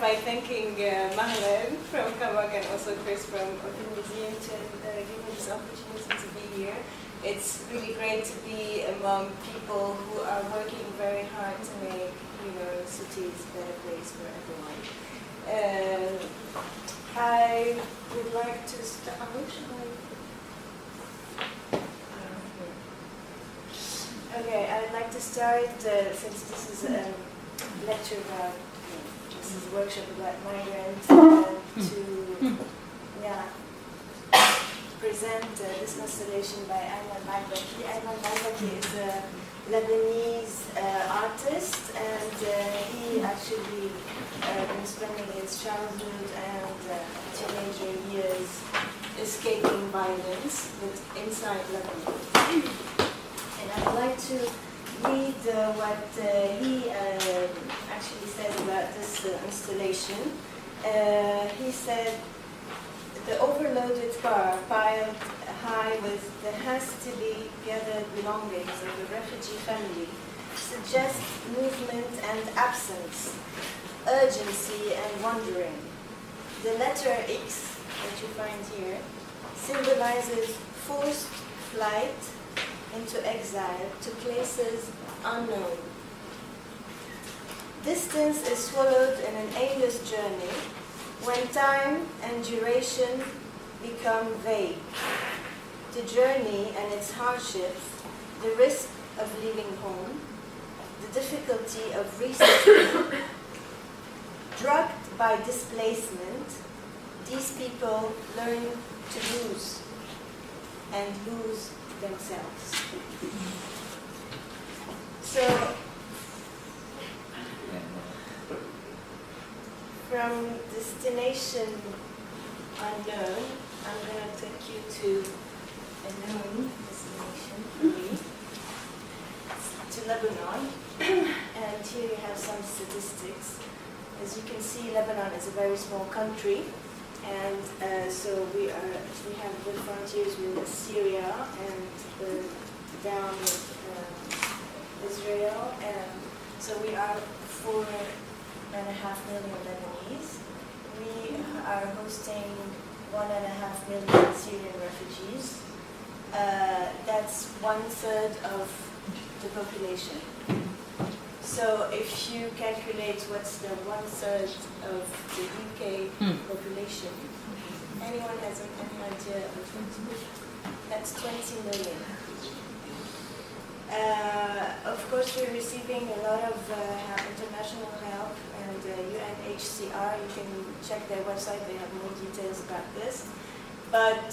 by thanking Marlen from CAMOC and also Chris from the museum to give me this opportunity to be here. It's really great to be among people who are working very hard to make cities a better place for everyone. I would like to start. Okay, I'd like to start, since this is a lecture about, this is a workshop about migrants, to present this installation by Ayman Malbaki. Ayman Malbaki is a Lebanese artist, and he actually been spending his childhood and teenager years escaping violence inside Lebanon. And I'd like to read what he actually said about this installation. He said, the overloaded car piled high with the hastily gathered belongings of a refugee family suggests movement and absence, urgency and wandering. The letter X that you find here symbolizes forced flight into exile to places unknown. Distance is swallowed in an aimless journey when time and duration become vague. The journey and its hardships, the risk of leaving home, the difficulty of resettling, drugged by displacement, these people learn to lose and lose themselves. So, from destination unknown, I'm going to take you to a known destination for me, to Lebanon. And here you have some statistics. As you can see, Lebanon is a very small country. And so we have the frontiers with Syria and down with Israel, and so we are 4.5 million Lebanese. We are hosting 1.5 million Syrian refugees. That's 1/3 of the population. So if you calculate what's the 1/3 of the UK population, anyone has any idea of it? That's 20 million. Of course, we're receiving a lot of international help, and UNHCR, you can check their website, they have more details about this. But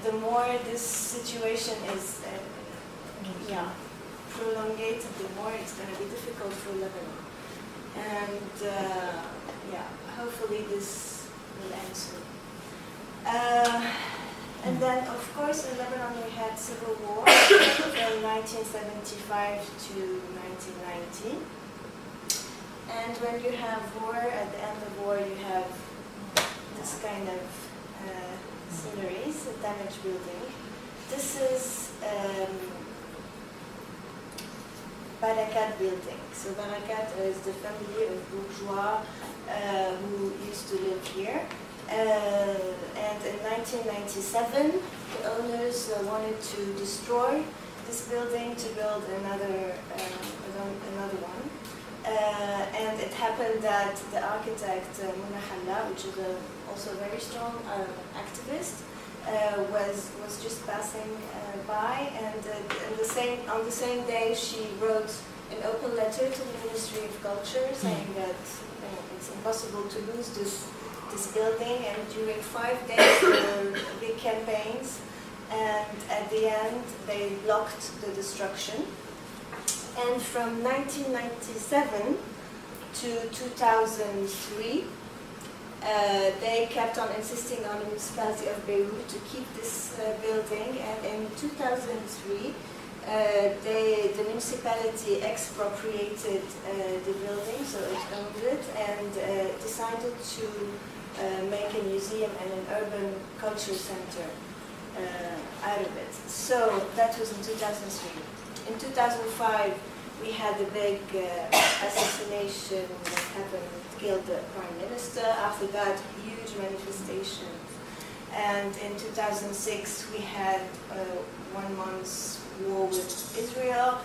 the more this situation is prolongated, the more it's going to be difficult for Lebanon. And hopefully this will end soon. And then, of course, in Lebanon we had civil war from 1975 to 1990. And when you have war, at the end of war, you have this kind of sceneries, a damaged building. This is Barakat building. So Barakat is the family of bourgeois who used to live here. And in 1997, the owners wanted to destroy this building to build another one. And it happened that the architect Munahalla, which is also a very strong activist, was just passing by, and on the same day she wrote an open letter to the Ministry of Culture saying that it's impossible to lose this building, and during 5 days there were big campaigns, and at the end they blocked the destruction. And from 1997 to 2003, they kept on insisting on the municipality of Beirut to keep this building, and in 2003 the municipality expropriated the building, so it owned it, and decided to make a museum and an urban culture center out of it. So that was in 2003. In 2005, We had a big assassination that happened, killed the prime minister. After that, huge manifestations. And in 2006, we had 1 month's war with Israel.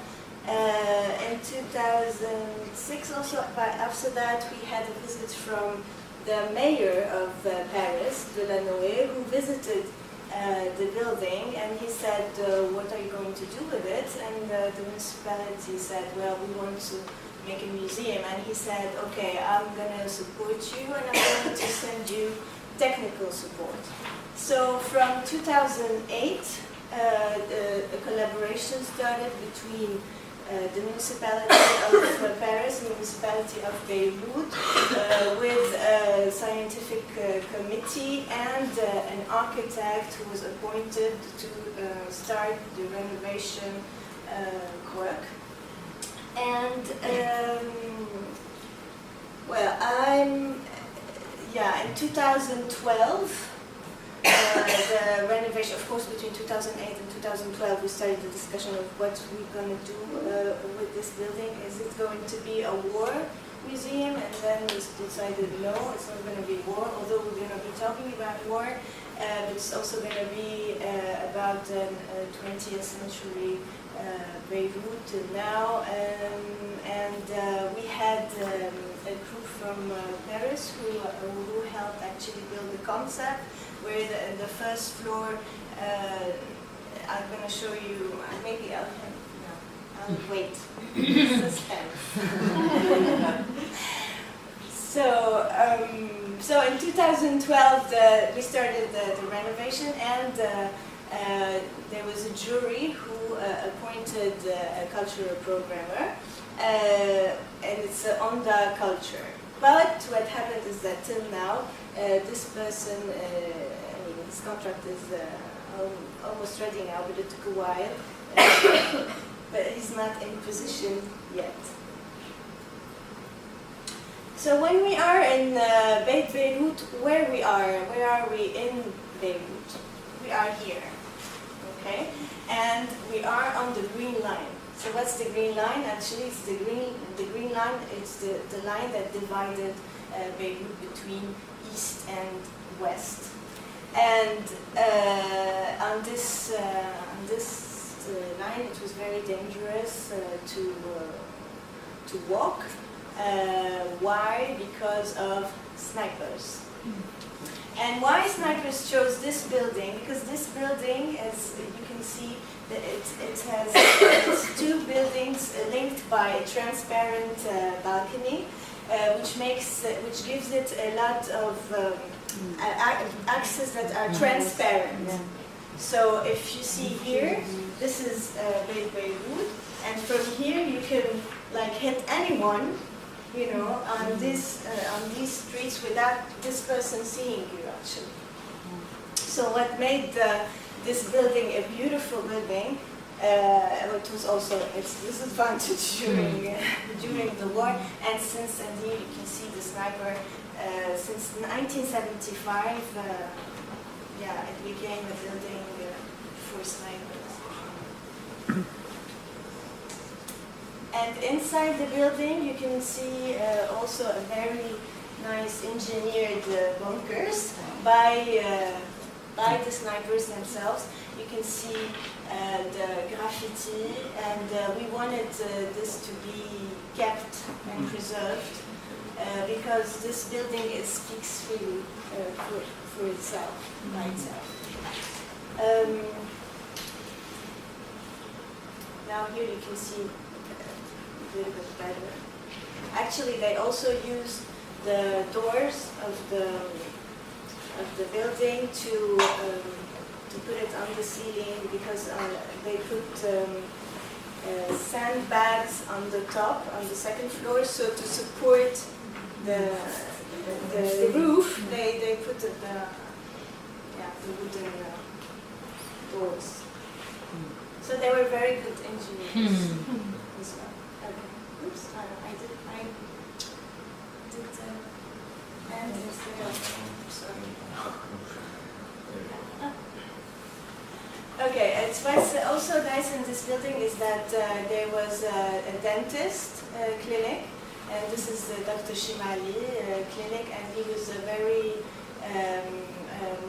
In 2006 also, after that, we had a visit from the mayor of Paris, Delanoë, who visited the building, and he said, what are you going to do with it? And the municipality said, well, we want to make a museum. And he said, okay, I'm going to support you, and I'm going to send you technical support. So from 2008, a collaboration started between the municipality of Paris and the municipality of Beirut with a scientific committee and an architect who was appointed to start the renovation work. And in 2012, the renovation, of course, between 2008 and 2012, we started the discussion of what we're going to do with this building. Is it going to be a war museum? And then we decided, no, it's not going to be war, although we're going to be talking about war. But it's also going to be about 20th century Beirut now. We had a group from Paris who helped actually build the concept, where the first floor, I'm going to show you, maybe I'll wait. Suspense. So in 2012, we started the renovation, and there was a jury who appointed a cultural programmer, and it's on the culture. But what happened is that till now, this person, his contract is almost ready now, but it took a while. But he's not in position yet. So when we are in Beit Beirut, where are we in Beirut? We are here, okay? And we are on the green line. So what's the green line? Actually, it's the green line. It's the line that divided Beirut between east and west. And on this line, it was very dangerous to walk. Why? Because of snipers. And why snipers chose this building? Because this building, as you can see, it has two buildings linked by a transparent balcony, which gives it a lot of axes that are transparent. Yeah. So if you see here, this is Beit Beirut, and from here you can hit anyone, on these streets without this person seeing you actually. So what made this building a beautiful building, it was also its disadvantage during the war, and since indeed you can see the sniper, since 1975, it became a building for snipers. And inside the building, you can see also a very nice engineered bunkers by the snipers themselves. You can see the graffiti, and we wanted this to be kept and preserved because this building speaks freely for itself, by itself. Now here you can see a little bit better. Actually, they also used the doors of the building to put it on the ceiling because they put sandbags on the top, on the second floor, so to support the roof, they put the wooden doors. So they were very good engineers as well. Okay. Oops, I did and sorry. Okay, what's also nice in this building is that there was a dentist clinic, and this is the Dr. Shimali clinic, and he was a very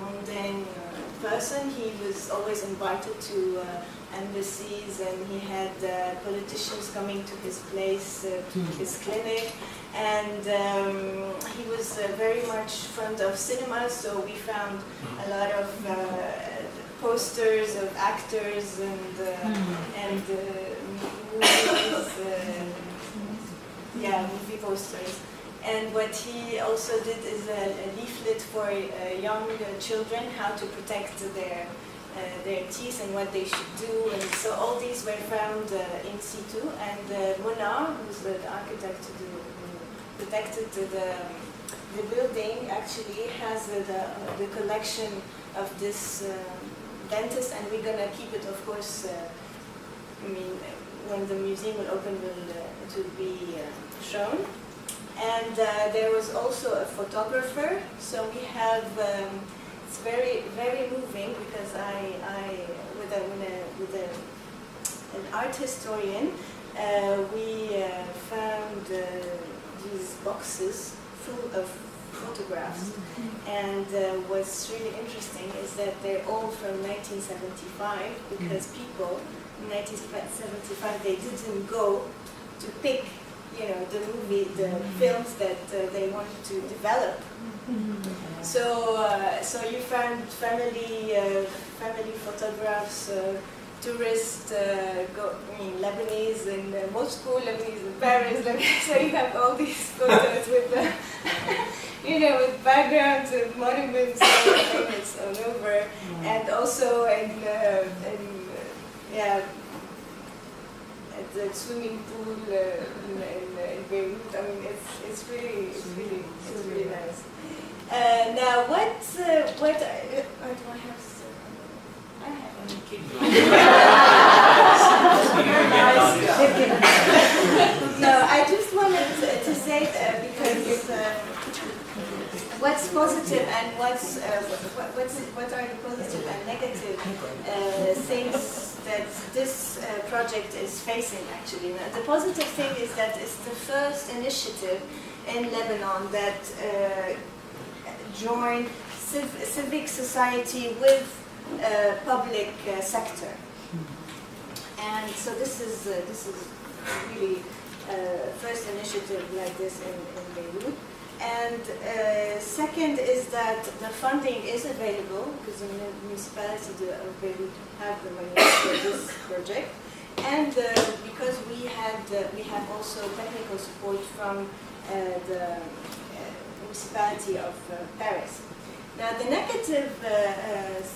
mundane person. He was always invited to embassies, and he had politicians coming to his place, to his clinic, and he was very much fond of cinema, so we found a lot of posters of actors and movies, movie posters. And what he also did is a leaflet for young children, how to protect their teeth and what they should do. And so all these were found in situ. And Mona, who's the architect who protected the building, actually has the collection of this dentist, and we're going to keep it, of course. When the museum will open, it will be shown. And there was also a photographer, so we have, it's very, very moving, because with an art historian, we found these boxes full of photographs. And what's really interesting is that they're all from 1975, because people in 1975, they didn't go to pick, the films that they wanted to develop. So you found family photographs, tourists, Lebanese in Moscow, Lebanese in Paris. So you have all these photos with with backgrounds and monuments all over, and also at the swimming pool in Beirut. It's really nice. Now, what do I have? I have. No, I just wanted to say because what's positive and what are the positive and negative things that this project is facing, actually. Now, the positive thing is that it's the first initiative in Lebanon that joined civic society with public sector. And so this is really first initiative like this in Beirut. And second is that the funding is available, because the municipality of Beirut have the money for this project, and because we have also technical support from the municipality of Paris. Now, the negative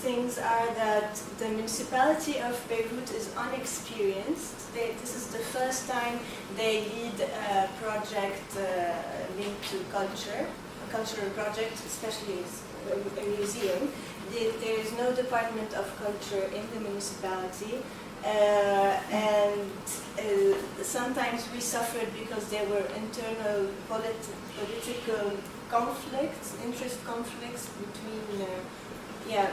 things are that the municipality of Beirut is unexperienced. This is the first time they lead a project linked to culture, a cultural project, especially a museum. There is no department of culture in the municipality, and sometimes we suffered because there were internal political conflicts, interest conflicts between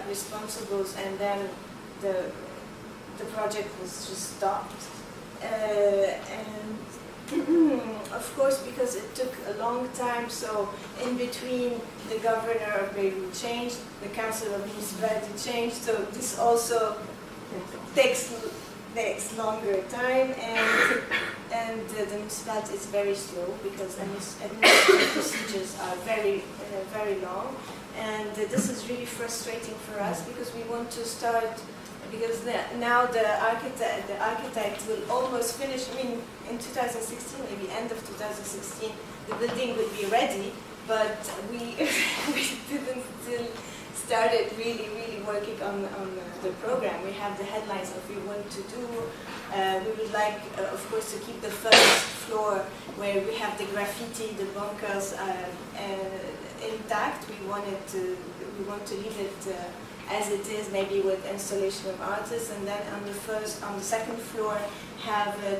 responsibles, and then the project was just stopped. And of course, because it took a long time, so in between the governor of Beirut changed, the council of municipality changed, so this also takes longer time, and the municipality is very slow because administrative procedures are very long, and this is really frustrating for us because we want to start, because now the architect will almost finish. In 2016, maybe end of 2016, the building will be ready, but we didn't still started really working on the program. We have the headlines of we want to do. We would like, of course, to keep the first floor where we have the graffiti, the bunkers intact. We want to leave it as it is, maybe with installation of artists, and then on the second floor have a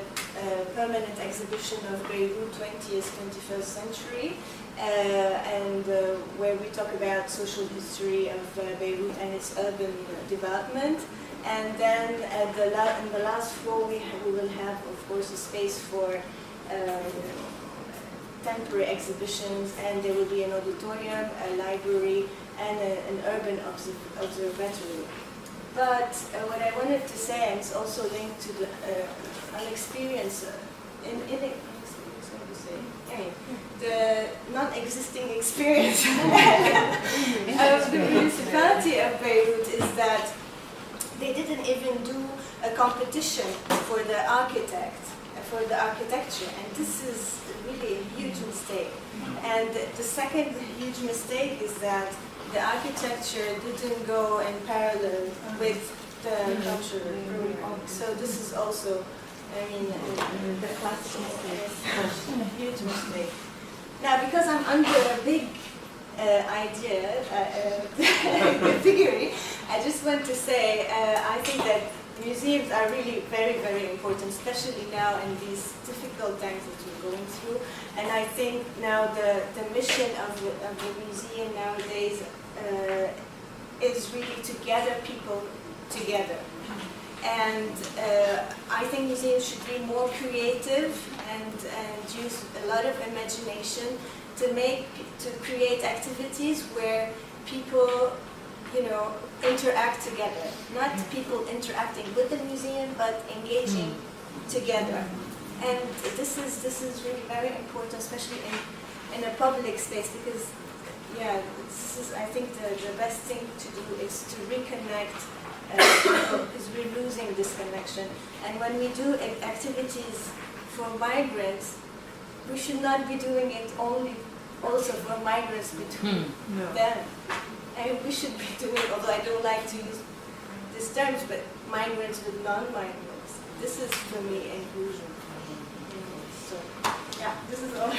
permanent exhibition of Beirut 20th, 21st century. And where we talk about social history of Beirut and its urban development. And then in the last floor we will have, of course, a space for temporary exhibitions, and there will be an auditorium, a library, and an urban observatory. But what I wanted to say, and it's also linked to the unexperienced, the non-existing experience of the municipality of Beirut is that they didn't even do a competition for the architecture, and this is really a huge mistake. And the second huge mistake is that the architecture didn't go in parallel with the culture. So this is also, the classic mistake. A huge mistake. Now, because I'm under a big idea, figure, I just want to say I think that museums are really very, very important, especially now in these difficult times that we're going through. And I think now the mission of the museum nowadays is really to gather people together. And I think museums should be more creative and use a lot of imagination to create activities where people, interact together. Not people interacting with the museum, but engaging together. And this is really very important, especially in a public space, because this is, I think, the best thing to do is to reconnect people, because we're losing this connection. And when we do activities for migrants, we should not be doing it also for migrants between them. And we should be doing, although I don't like to use these terms, but migrants with non-migrants. This is, for me, inclusion. So, this is all.